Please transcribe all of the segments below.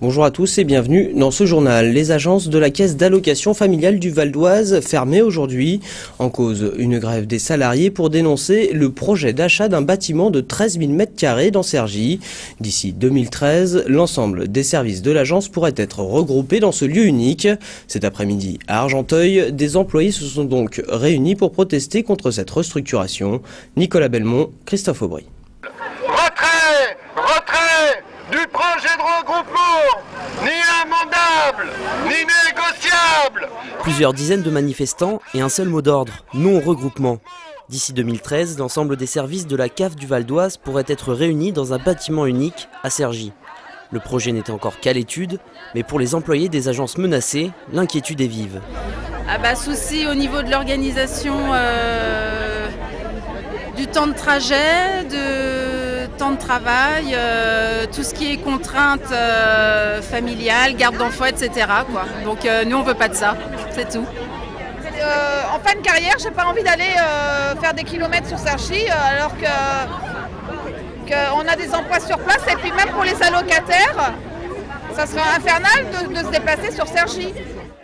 Bonjour à tous et bienvenue dans ce journal. Les agences de la Caisse d'allocation familiale du Val d'Oise fermées aujourd'hui. En cause, une grève des salariés pour dénoncer le projet d'achat d'un bâtiment de 13 000 m² dans Cergy. D'ici 2013, l'ensemble des services de l'agence pourrait être regroupés dans ce lieu unique. Cet après-midi, à Argenteuil, des employés se sont donc réunis pour protester contre cette restructuration. Nicolas Belmont, Christophe Aubry. Retrait du projet de regroupement, ni amendable, ni négociable. Plusieurs dizaines de manifestants et un seul mot d'ordre, non au regroupement. D'ici 2013, l'ensemble des services de la CAF du Val d'Oise pourraient être réunis dans un bâtiment unique à Cergy. Le projet n'était encore qu'à l'étude, mais pour les employés des agences menacées, l'inquiétude est vive. Souci au niveau de l'organisation du temps de trajet, temps de travail, tout ce qui est contraintes familiales, garde d'enfants, etc. Donc nous on veut pas de ça, c'est tout. En fin de carrière, j'ai pas envie d'aller faire des kilomètres sur Cergy alors qu'on a des emplois sur place et puis même pour les allocataires, ça serait infernal de se déplacer sur Cergy.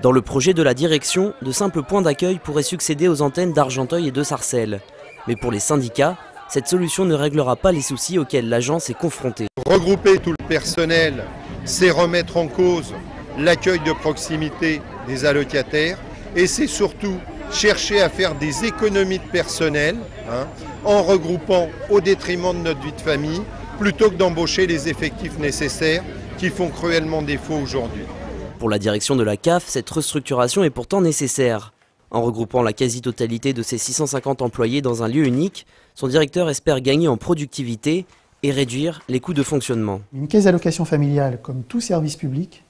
Dans le projet de la direction, de simples points d'accueil pourraient succéder aux antennes d'Argenteuil et de Sarcelles. Mais pour les syndicats, cette solution ne réglera pas les soucis auxquels l'agence est confrontée. Regrouper tout le personnel, c'est remettre en cause l'accueil de proximité des allocataires et c'est surtout chercher à faire des économies de personnel en regroupant au détriment de notre vie de famille plutôt que d'embaucher les effectifs nécessaires qui font cruellement défaut aujourd'hui. Pour la direction de la CAF, cette restructuration est pourtant nécessaire. En regroupant la quasi-totalité de ses 650 employés dans un lieu unique, son directeur espère gagner en productivité et réduire les coûts de fonctionnement. Une caisse d'allocation familiale, comme tout service public,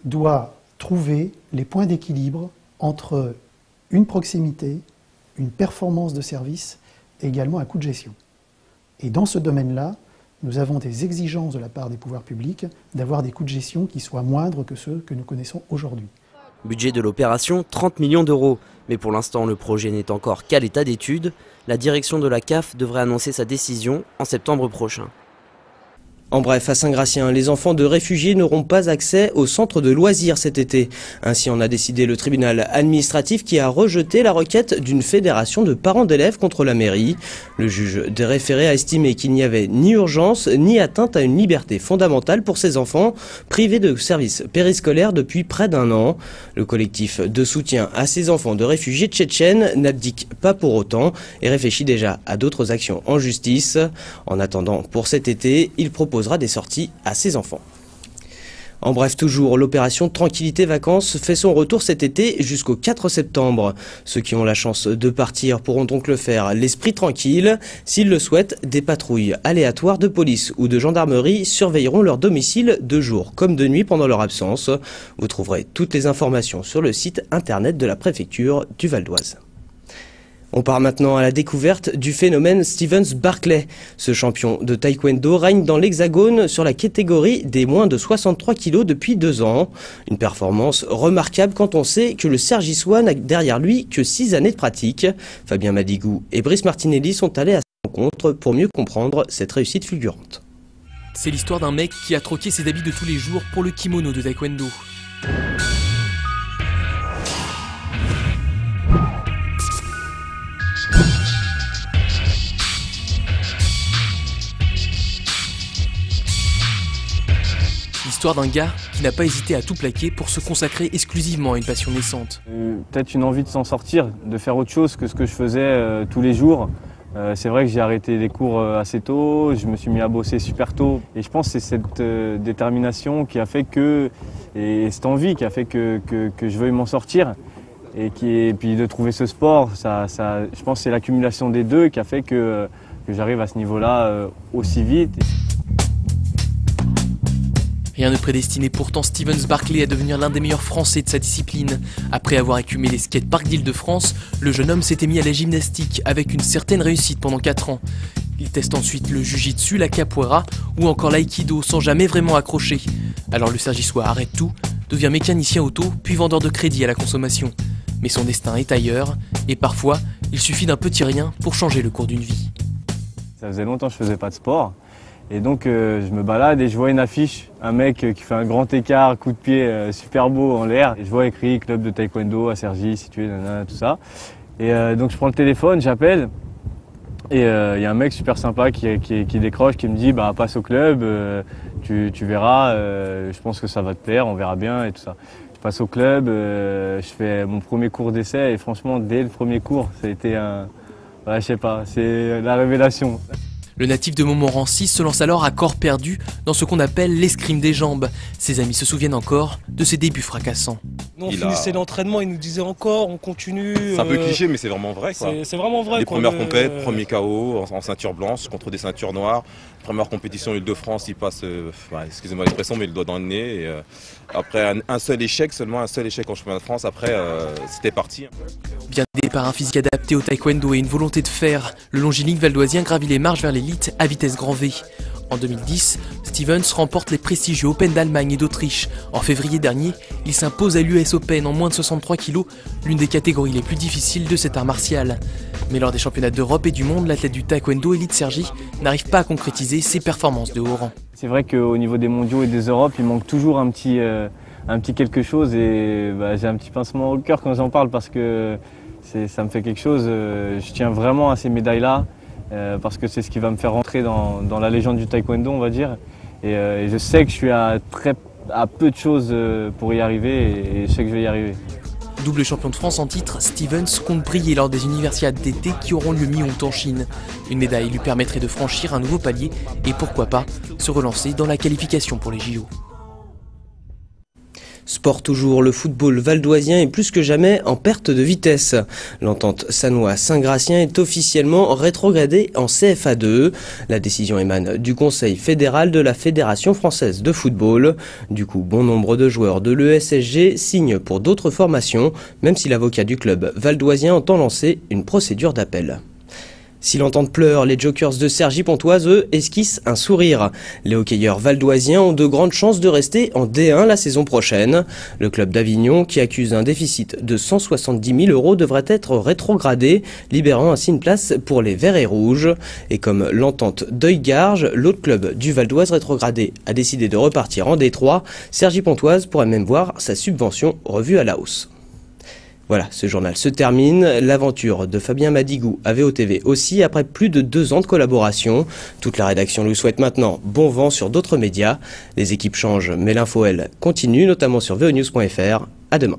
doit trouver les points d'équilibre entre une proximité, une performance de service et également un coût de gestion. Et dans ce domaine-là, nous avons des exigences de la part des pouvoirs publics d'avoir des coûts de gestion qui soient moindres que ceux que nous connaissons aujourd'hui. Budget de l'opération, 30 millions d'euros. Mais pour l'instant, le projet n'est encore qu'à l'état d'étude. La direction de la CAF devrait annoncer sa décision en septembre prochain. En bref, à Saint-Gratien, les enfants de réfugiés n'auront pas accès au centre de loisirs cet été. Ainsi en a décidé le tribunal administratif qui a rejeté la requête d'une fédération de parents d'élèves contre la mairie. Le juge des référés a estimé qu'il n'y avait ni urgence ni atteinte à une liberté fondamentale pour ces enfants privés de services périscolaires depuis près d'un an. Le collectif de soutien à ces enfants de réfugiés tchétchènes n'abdique pas pour autant et réfléchit déjà à d'autres actions en justice. En attendant, pour cet été, il proposera des sorties à ses enfants. En bref, toujours, l'opération Tranquillité Vacances fait son retour cet été jusqu'au 4 septembre. Ceux qui ont la chance de partir pourront donc le faire l'esprit tranquille. S'ils le souhaitent, des patrouilles aléatoires de police ou de gendarmerie surveilleront leur domicile de jour comme de nuit pendant leur absence. Vous trouverez toutes les informations sur le site internet de la préfecture du Val d'Oise. On part maintenant à la découverte du phénomène Stevens Barclay. Ce champion de taekwondo règne dans l'Hexagone sur la catégorie des moins de 63 kg depuis 2 ans. Une performance remarquable quand on sait que le Cergissois n'a derrière lui que 6 années de pratique. Fabien Madigou et Brice Martinelli sont allés à sa rencontre pour mieux comprendre cette réussite fulgurante. C'est l'histoire d'un mec qui a troqué ses habits de tous les jours pour le kimono de taekwondo. L'histoire d'un gars qui n'a pas hésité à tout plaquer pour se consacrer exclusivement à une passion naissante. Peut-être une envie de s'en sortir, de faire autre chose que ce que je faisais tous les jours. C'est vrai que j'ai arrêté les cours assez tôt, je me suis mis à bosser super tôt. Et je pense que c'est cette détermination qui a fait que, et cette envie qui a fait que je veuille m'en sortir. Et puis de trouver ce sport, je pense que c'est l'accumulation des deux qui a fait que j'arrive à ce niveau-là aussi vite. Rien ne prédestinait pourtant Stevens Barclay à devenir l'un des meilleurs Français de sa discipline. Après avoir écumé les skateparks d'Île-de-France, le jeune homme s'était mis à la gymnastique avec une certaine réussite pendant 4 ans. Il teste ensuite le jiu-jitsu, la capoeira ou encore l'aïkido sans jamais vraiment accrocher. Alors le Cergissois arrête tout, devient mécanicien auto puis vendeur de crédit à la consommation. Mais son destin est ailleurs et parfois il suffit d'un petit rien pour changer le cours d'une vie. Ça faisait longtemps que je faisais pas de sport. Et donc je me balade et je vois une affiche, un mec qui fait un grand écart, coup de pied super beau en l'air. Et je vois écrit club de taekwondo à Cergy, situé, nanana, tout ça. Et donc je prends le téléphone, j'appelle. Et il y a un mec super sympa qui décroche, qui me dit bah passe au club, tu verras, je pense que ça va te plaire, on verra bien et tout ça. Je passe au club, je fais mon premier cours d'essai et franchement dès le premier cours, ça a été je sais pas, c'est la révélation. Le natif de Montmorency se lance alors à corps perdu dans ce qu'on appelle l'escrime des jambes. Ses amis se souviennent encore de ses débuts fracassants. On finissait l'entraînement, il nous disait encore, on continue. C'est un peu cliché, mais c'est vraiment vrai. C'est vraiment vrai. Les premières compètes, premier KO en ceinture blanche contre des ceintures noires. Première compétition Île-de-France, il passe, excusez-moi l'expression, mais le doigt dans le nez. Et, après seulement un seul échec en championnat de France, après c'était parti. Bien aidé par un physique adapté au taekwondo et une volonté de fer, le longiligne valdoisien gravit les marches vers l'élite à vitesse grand V. En 2010, Stevens remporte les prestigieux Open d'Allemagne et d'Autriche. En février dernier, il s'impose à l'US Open en moins de 63 kg, l'une des catégories les plus difficiles de cet art martial. Mais lors des championnats d'Europe et du monde, l'athlète du taekwondo Élite Cergy n'arrive pas à concrétiser ses performances de haut rang. C'est vrai qu'au niveau des mondiaux et des Europes, il manque toujours un petit quelque chose et j'ai un petit pincement au cœur quand j'en parle parce que ça me fait quelque chose. Je tiens vraiment à ces médailles-là. Parce que c'est ce qui va me faire rentrer dans la légende du taekwondo, on va dire. Et je sais que je suis à peu de choses pour y arriver et je sais que je vais y arriver. Double champion de France en titre, Stevens compte briller lors des universiades d'été qui auront lieu mi-août en Chine. Une médaille lui permettrait de franchir un nouveau palier et pourquoi pas se relancer dans la qualification pour les JO. Sport toujours, le football valdoisien est plus que jamais en perte de vitesse. L'entente Sannois-Saint-Gratien est officiellement rétrogradée en CFA2. La décision émane du Conseil fédéral de la Fédération française de football. Du coup, bon nombre de joueurs de l'ESSG signent pour d'autres formations, même si l'avocat du club valdoisien entend lancer une procédure d'appel. Si l'entente pleure, les Jokers de Cergy-Pontoise, eux, esquissent un sourire. Les hockeyeurs valdoisiens ont de grandes chances de rester en D1 la saison prochaine. Le club d'Avignon, qui accuse un déficit de 170 000 €, devrait être rétrogradé, libérant ainsi une place pour les Verts et Rouges. Et comme l'entente Deuil-Garges, l'autre club du Val d'Oise rétrogradé a décidé de repartir en D3, Cergy-Pontoise pourrait même voir sa subvention revue à la hausse. Voilà, ce journal se termine. L'aventure de Fabien Madigou à VOTV aussi, après plus de 2 ans de collaboration. Toute la rédaction lui souhaite maintenant bon vent sur d'autres médias. Les équipes changent, mais l'info, elle, continue, notamment sur vonews.fr. À demain.